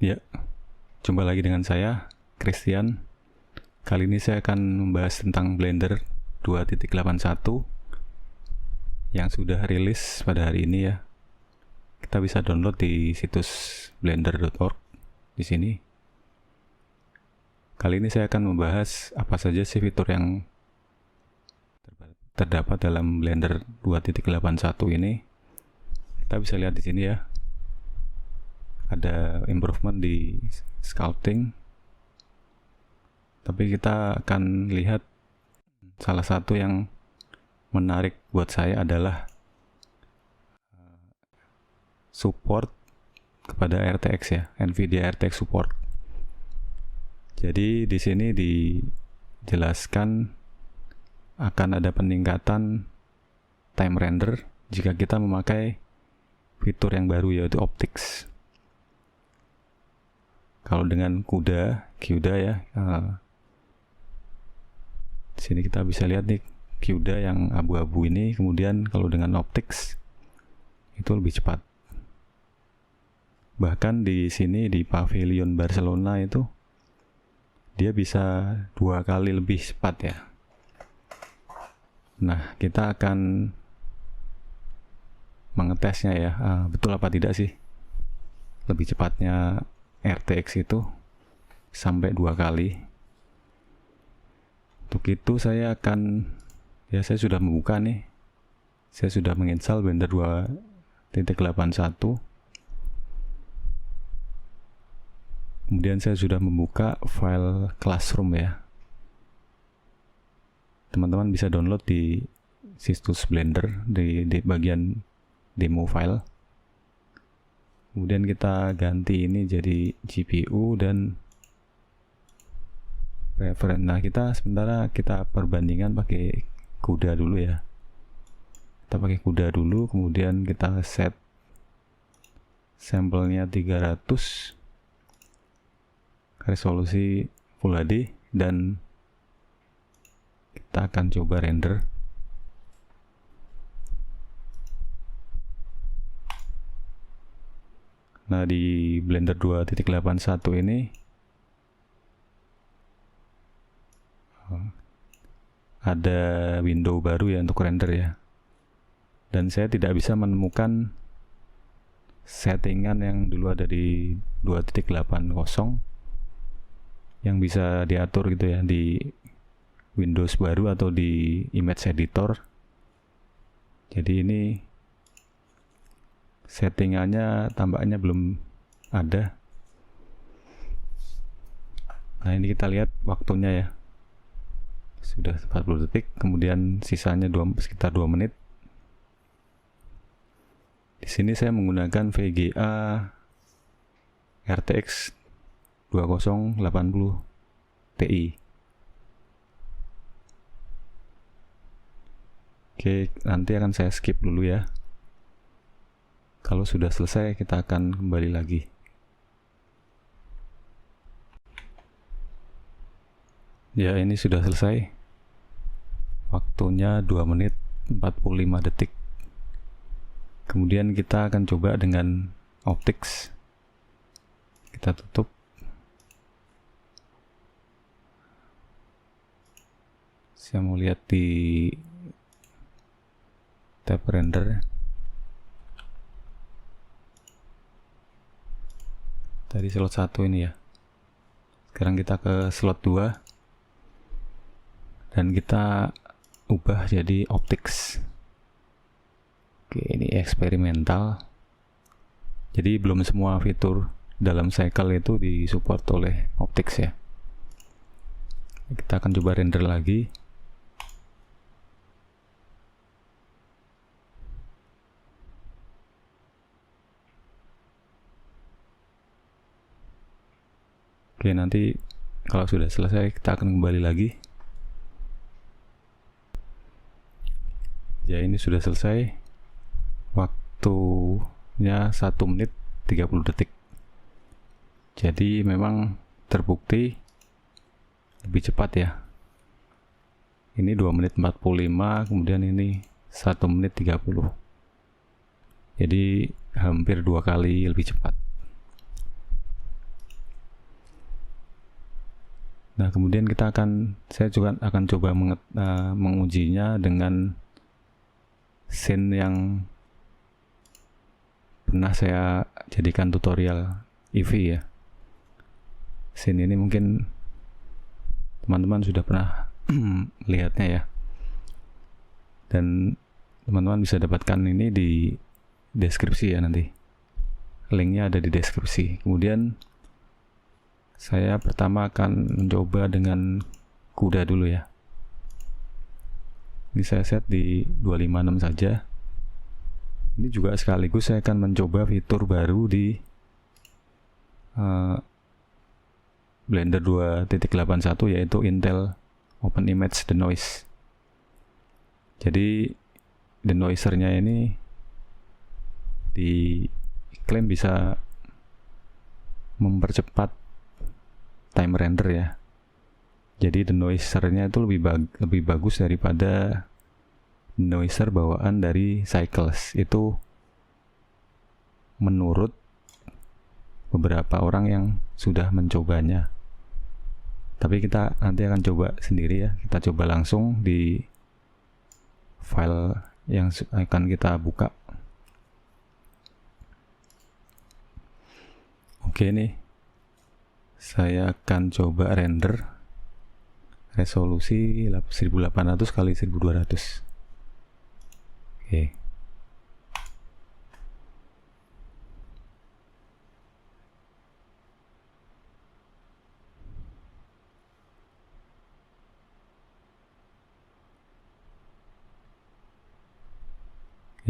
Ya, jumpa lagi dengan saya, Christian. Kali ini saya akan membahas tentang Blender 2.81 yang sudah rilis pada hari ini ya. Kita bisa download di situs blender.org di sini. Kali ini saya akan membahas apa saja sih fitur yang terdapat dalam Blender 2.81 ini. Kita bisa lihat di sini ya. Ada improvement di sculpting, tapi kita akan lihat salah satu yang menarik buat saya adalah support kepada RTX ya, NVIDIA RTX support. Jadi di sini dijelaskan akan ada peningkatan time render jika kita memakai fitur yang baru yaitu optics. Kalau dengan CUDA ya, di sini kita bisa lihat nih CUDA yang abu-abu ini. Kemudian kalau dengan optics itu lebih cepat. Bahkan di sini di Pavilion Barcelona itu dia bisa 2 kali lebih cepat ya. Nah, kita akan mengetesnya ya, betul apa tidak sih lebih cepatnya RTX itu sampai 2 kali. Untuk itu saya sudah membuka nih. Saya sudah menginstal Blender 2.81. Kemudian saya sudah membuka file Classroom ya. Teman-teman bisa download di situs Blender di bagian demo file. Kemudian kita ganti ini jadi GPU dan reference. Nah, sementara kita perbandingan pakai CUDA dulu ya. Kita pakai CUDA dulu, kemudian kita set sampelnya 300, resolusi Full HD, dan kita akan coba render. Nah, di Blender 2.81 ini ada window baru ya untuk render ya. Dan saya tidak bisa menemukan settingan yang dulu ada di 2.80 yang bisa diatur gitu ya di Windows baru atau di image editor. Jadi ini settingannya tampaknya belum ada. Nah, ini kita lihat waktunya ya, sudah 40 detik, kemudian sisanya sekitar 2 menit. Di sini saya menggunakan VGA RTX 2080 Ti. Oke, nanti akan saya skip dulu ya. Kalau sudah selesai, kita akan kembali lagi. Ya, ini sudah selesai. Waktunya 2 menit 45 detik. Kemudian kita akan coba dengan optics. Kita tutup. Saya mau lihat di tab render. Tadi slot 1 ini ya. Sekarang kita ke slot 2 dan kita ubah jadi optics. Oke, ini eksperimental. Jadi belum semua fitur dalam cycle itu disupport oleh optics ya. Kita akan coba render lagi. Oke, nanti kalau sudah selesai kita akan kembali lagi. Ya, ini sudah selesai. Waktunya 1 menit 30 detik. Jadi memang terbukti lebih cepat ya. Ini 2 menit 45, kemudian ini 1 menit 30. Jadi hampir 2 kali lebih cepat. Nah, kemudian saya juga akan coba mengujinya dengan scene yang pernah saya jadikan tutorial Eevee ya. Scene ini mungkin teman-teman sudah pernah melihatnya ya. Dan teman-teman bisa dapatkan ini di deskripsi ya nanti. Linknya ada di deskripsi. Kemudian saya pertama akan mencoba dengan kuda dulu ya. Ini saya set di 256 saja. Ini juga sekaligus saya akan mencoba fitur baru di Blender 2.81 yaitu Intel Open Image Denoise. Jadi denoisernya ini diklaim bisa mempercepat time render ya. Jadi denoisernya itu lebih bagus daripada denoiser bawaan dari Cycles. Itu menurut beberapa orang yang sudah mencobanya. Tapi kita nanti akan coba sendiri ya. Kita coba langsung di file yang akan kita buka. Oke nih, saya akan coba render resolusi 1800 kali 1200. Oke.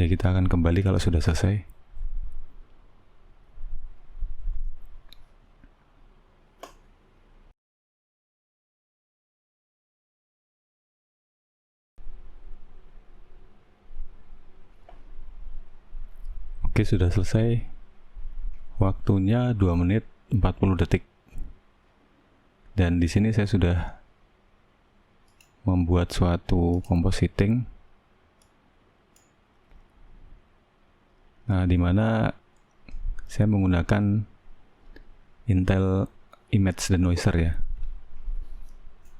Ya, kita akan kembali kalau sudah selesai. Oke, sudah selesai. Waktunya 2 menit 40 detik. Dan di sini saya sudah membuat suatu compositing. Nah, di mana saya menggunakan Intel Image Denoiser ya.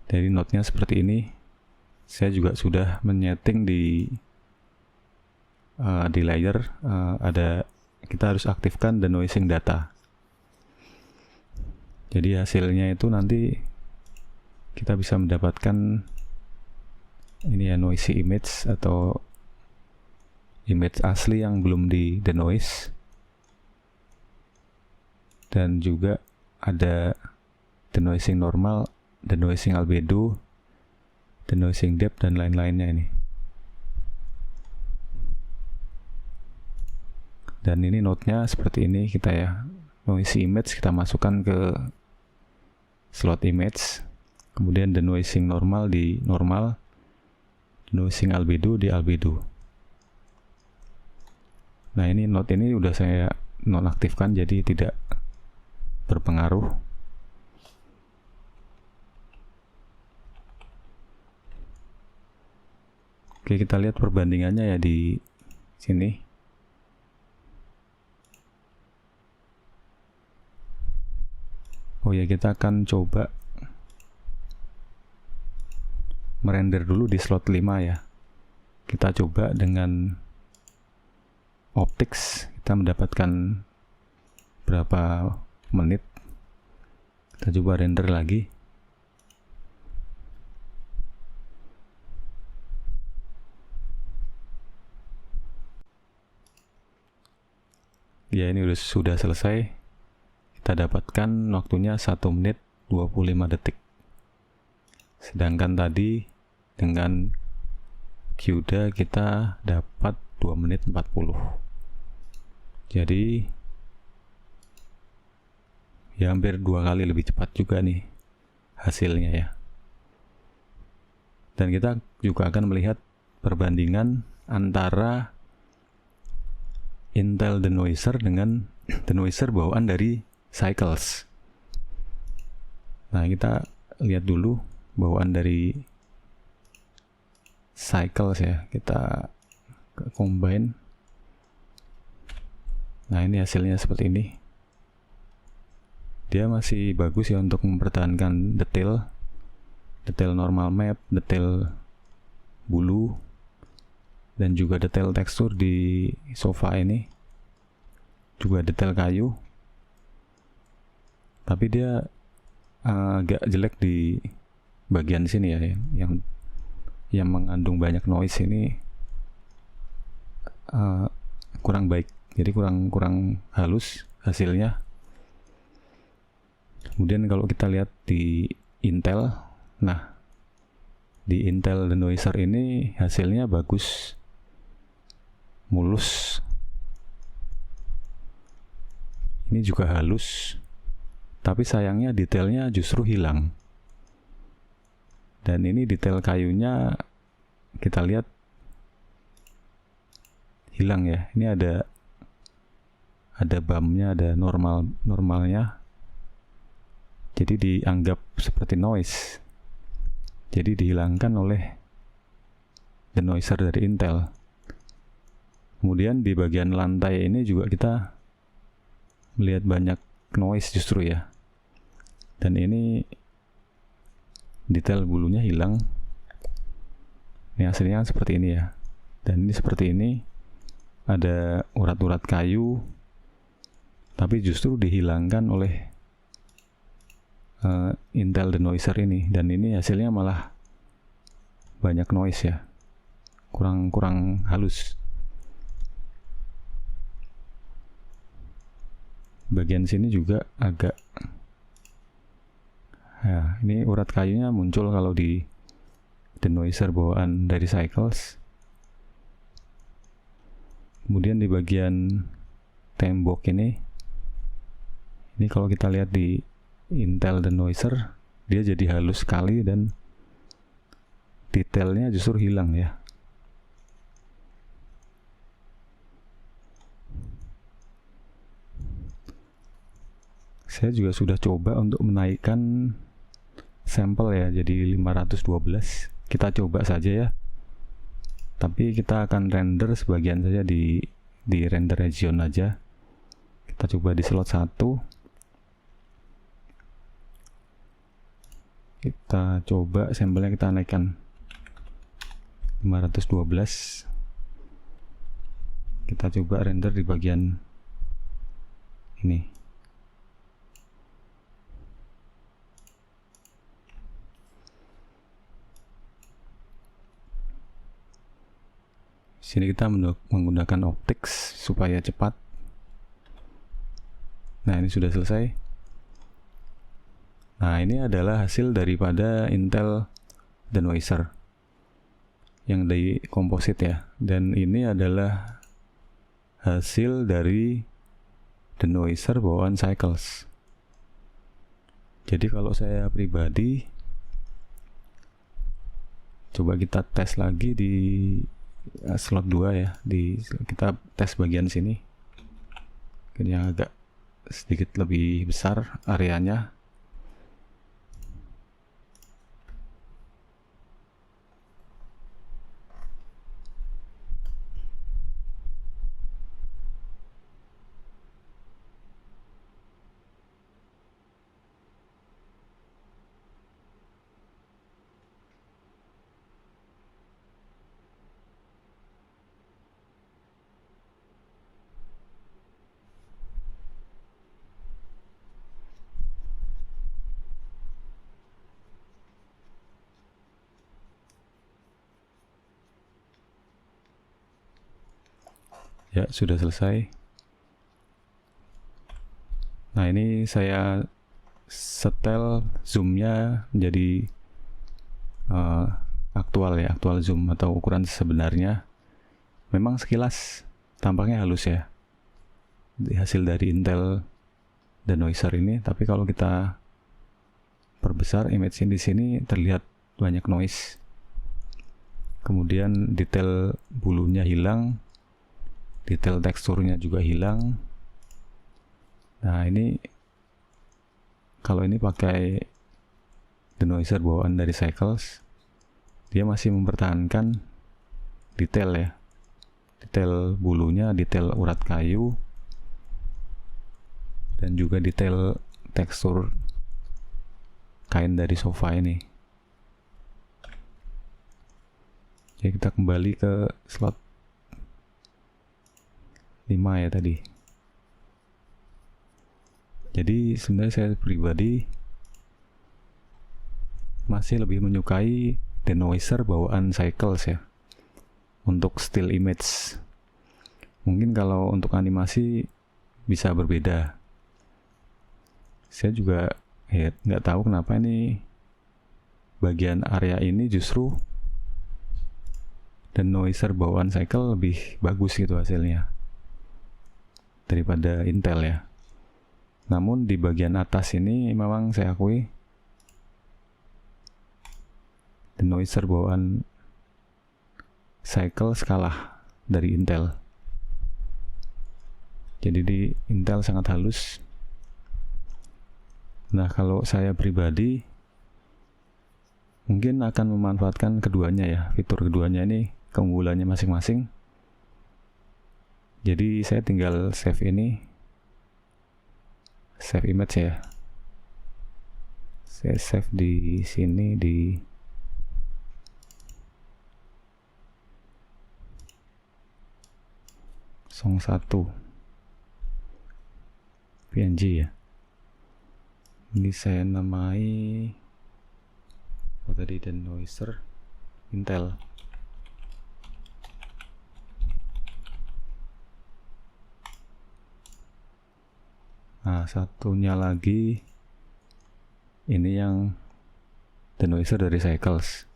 Jadi node-nya seperti ini. Saya juga sudah menyeting di layer kita harus aktifkan denoising data. Jadi hasilnya itu nanti kita bisa mendapatkan ini ya, noisy image atau image asli yang belum di denoise, dan juga ada denoising normal, denoising albedo, denoising depth, dan lain-lainnya ini. Dan ini node-nya seperti ini kita ya, noisy image kita masukkan ke slot image, kemudian denoising normal di normal, denoising albedo di albedo. Nah, ini node ini udah saya nonaktifkan jadi tidak berpengaruh. Oke, kita lihat perbandingannya ya di sini. Oh ya, kita akan coba merender dulu di slot 5 ya. Kita coba dengan optics, kita mendapatkan berapa menit. Kita coba render lagi. Ya, ini sudah selesai. Kita dapatkan waktunya 1 menit 25 detik. Sedangkan tadi dengan CUDA kita dapat 2 menit 40. Jadi ya hampir 2 kali lebih cepat juga nih hasilnya ya. Dan kita juga akan melihat perbandingan antara Intel Denoiser dengan denoiser bawaan dari Cycles. Nah, kita lihat dulu bawaan dari Cycles ya. Kita combine. Nah, ini hasilnya seperti ini. Dia masih bagus ya untuk mempertahankan detail, detail normal map, detail bulu, dan juga detail tekstur di sofa ini, juga detail kayu. Tapi dia agak jelek di bagian sini ya, yang mengandung banyak noise ini kurang baik, jadi kurang halus hasilnya. Kemudian kalau kita lihat di Intel, nah di Intel denoiser ini hasilnya bagus, mulus, ini juga halus, tapi sayangnya detailnya justru hilang. Dan ini detail kayunya kita lihat hilang ya. Ini ada bumpnya, ada normalnya. Jadi dianggap seperti noise. Jadi dihilangkan oleh denoiser dari Intel. Kemudian di bagian lantai ini juga kita melihat banyak noise justru ya. Dan ini detail bulunya hilang. Ini hasilnya seperti ini ya. Dan ini seperti ini, ada urat-urat kayu, tapi justru dihilangkan oleh Intel denoiser ini. Dan ini hasilnya malah banyak noise ya, kurang halus. Bagian sini juga agak, ya, ini urat kayunya muncul kalau di denoiser bawaan dari Cycles. Kemudian di bagian tembok ini kalau kita lihat di Intel denoiser, dia jadi halus sekali dan detailnya justru hilang ya. Saya juga sudah coba untuk menaikkan sampel ya jadi 512. Kita coba saja ya. Tapi kita akan render sebagian saja di render region aja. Kita coba di slot 1. Kita coba sampelnya kita naikkan 512. Kita coba render di bagian ini. Sini kita menggunakan optics supaya cepat. Nah, ini sudah selesai. Nah, ini adalah hasil daripada Intel denoiser yang dari komposit ya. Dan ini adalah hasil dari denoiser bawaan Cycles. Jadi kalau saya pribadi, coba kita tes lagi di slot 2 ya, kita tes bagian sini yang agak sedikit lebih besar areanya. Ya, sudah selesai. Nah, ini saya setel zoomnya menjadi aktual ya, aktual zoom atau ukuran sebenarnya. Memang sekilas tampaknya halus ya, hasil dari Intel denoiser ini. Tapi kalau kita perbesar image di sini terlihat banyak noise. Kemudian detail bulunya hilang, detail teksturnya juga hilang. Nah, ini kalau ini pakai denoiser bawaan dari Cycles, dia masih mempertahankan detail ya, detail bulunya, detail urat kayu, dan juga detail tekstur kain dari sofa ini. Jadi kita kembali ke slot 5 ya tadi. Jadi sebenarnya saya pribadi masih lebih menyukai denoiser bawaan Cycles ya untuk still image. Mungkin kalau untuk animasi bisa berbeda. Saya juga nggak tahu kenapa ini bagian area ini justru denoiser bawaan Cycle lebih bagus gitu hasilnya daripada Intel ya. Namun di bagian atas ini memang saya akui denoiser bawaan Cycle kalah dari Intel. Jadi di Intel sangat halus. Nah, kalau saya pribadi mungkin akan memanfaatkan keduanya ya, fitur keduanya ini keunggulannya masing-masing. Jadi saya tinggal save ini, save image ya. Saya save di sini di Song 1 PNG ya. Ini saya namai tadi denoiser Intel. Nah, satunya lagi ini yang denoiser dari Cycles.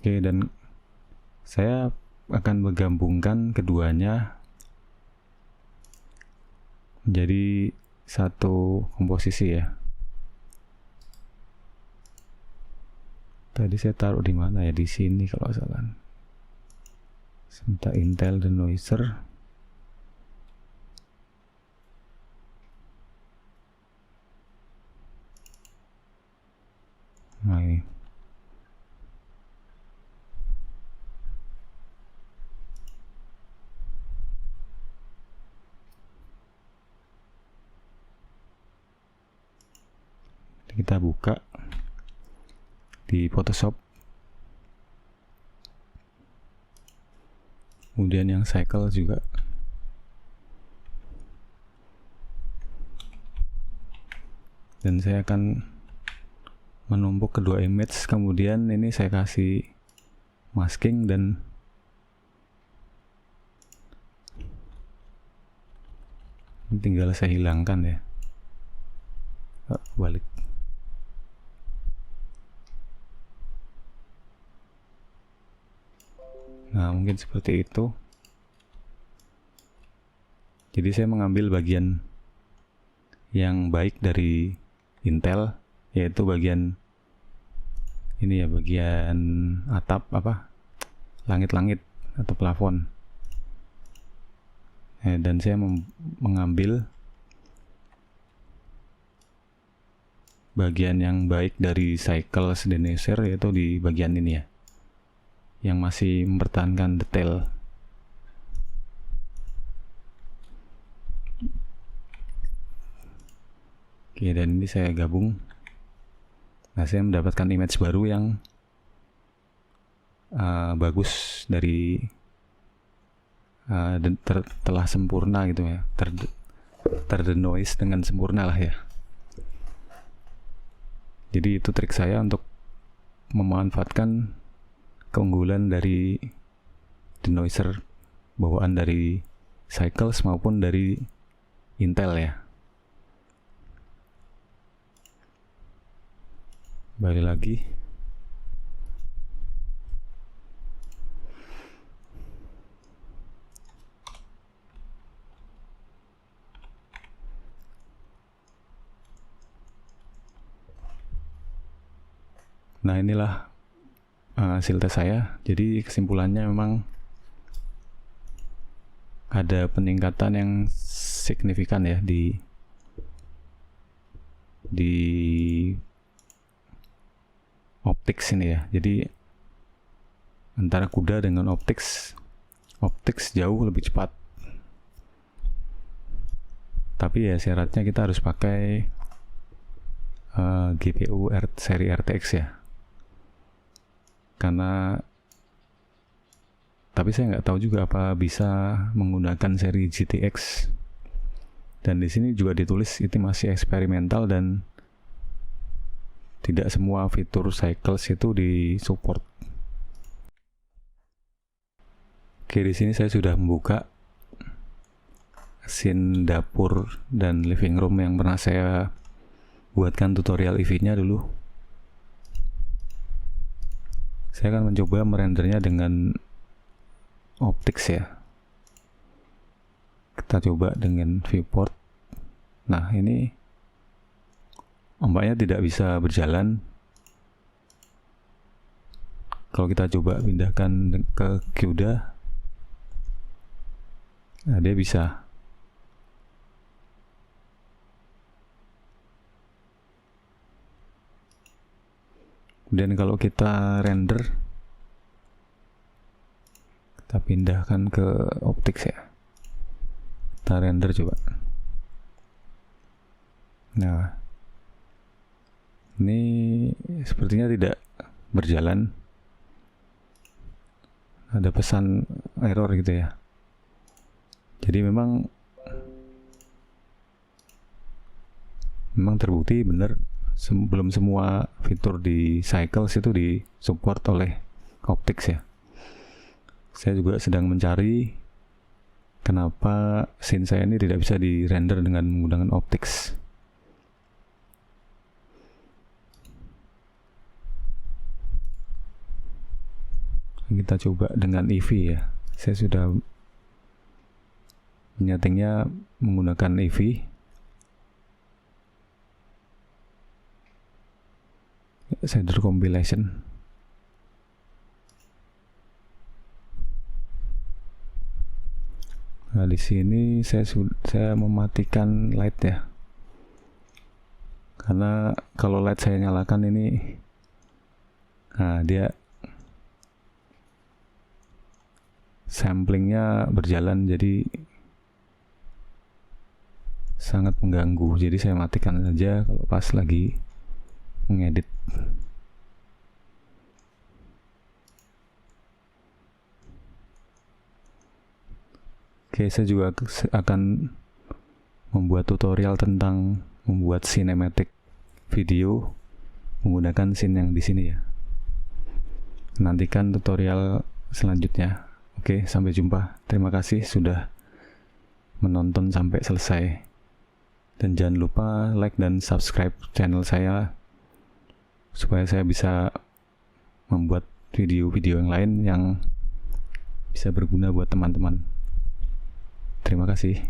Oke, dan saya akan menggabungkan keduanya menjadi satu komposisi ya. Tadi saya taruh di mana ya? Di sini kalau salah. Sebentar, Intel denoiser. Nah ini. Kita buka di Photoshop, kemudian yang Cycle juga, dan saya akan menumpuk kedua image, kemudian ini saya kasih masking dan tinggal saya hilangkan ya. Balik. Nah, mungkin seperti itu. Jadi saya mengambil bagian yang baik dari Intel, yaitu bagian ini ya, bagian atap langit-langit atau plafon. Dan saya mengambil bagian yang baik dari Cycles denoiser, yaitu di bagian ini ya, yang masih mempertahankan detail. Oke, dan ini saya gabung. Nah, saya mendapatkan image baru yang bagus dari telah sempurna gitu ya, terdenoise dengan sempurna lah ya. Jadi itu trik saya untuk memanfaatkan keunggulan dari denoiser bawaan dari Cycles maupun dari Intel ya. Balik lagi. Nah, inilah hasil tes saya. Jadi kesimpulannya memang ada peningkatan yang signifikan ya di optics ini ya. Jadi antara CUDA dengan optics Optics jauh lebih cepat. Tapi ya syaratnya kita harus pakai GPU seri RTX ya. Karena tapi saya nggak tahu juga apa bisa menggunakan seri GTX. Dan di sini juga ditulis itu masih eksperimental dan tidak semua fitur cycles itu disupport. Oke, di sini saya sudah membuka scene dapur dan living room yang pernah saya buatkan tutorial EV-nya dulu. Saya akan mencoba merendernya dengan optics ya. Kita coba dengan viewport. Nah, ini ombaknya tidak bisa berjalan. Kalau kita coba pindahkan ke CUDA, nah dia bisa. Dan kalau kita render, kita pindahkan ke optics ya. Kita render coba. Nah, ini sepertinya tidak berjalan. Ada pesan error gitu ya. Jadi memang terbukti benar belum semua fitur di Cycles itu disupport oleh optics ya. Saya juga sedang mencari kenapa scene saya ini tidak bisa di render dengan menggunakan optics. Kita coba dengan EV ya. Saya sudah menyetingnya menggunakan EV. Shader compilation. Nah, di sini saya mematikan light ya. Karena kalau light saya nyalakan ini, nah dia samplingnya berjalan jadi sangat mengganggu. Jadi saya matikan saja kalau pas lagi mengedit. Oke, saya juga akan membuat tutorial tentang membuat cinematic video menggunakan scene yang di sini ya. Nantikan tutorial selanjutnya. Oke, sampai jumpa. Terima kasih sudah menonton sampai selesai. Dan jangan lupa like dan subscribe channel saya supaya saya bisa membuat video-video yang lain yang bisa berguna buat teman-teman. Terima kasih.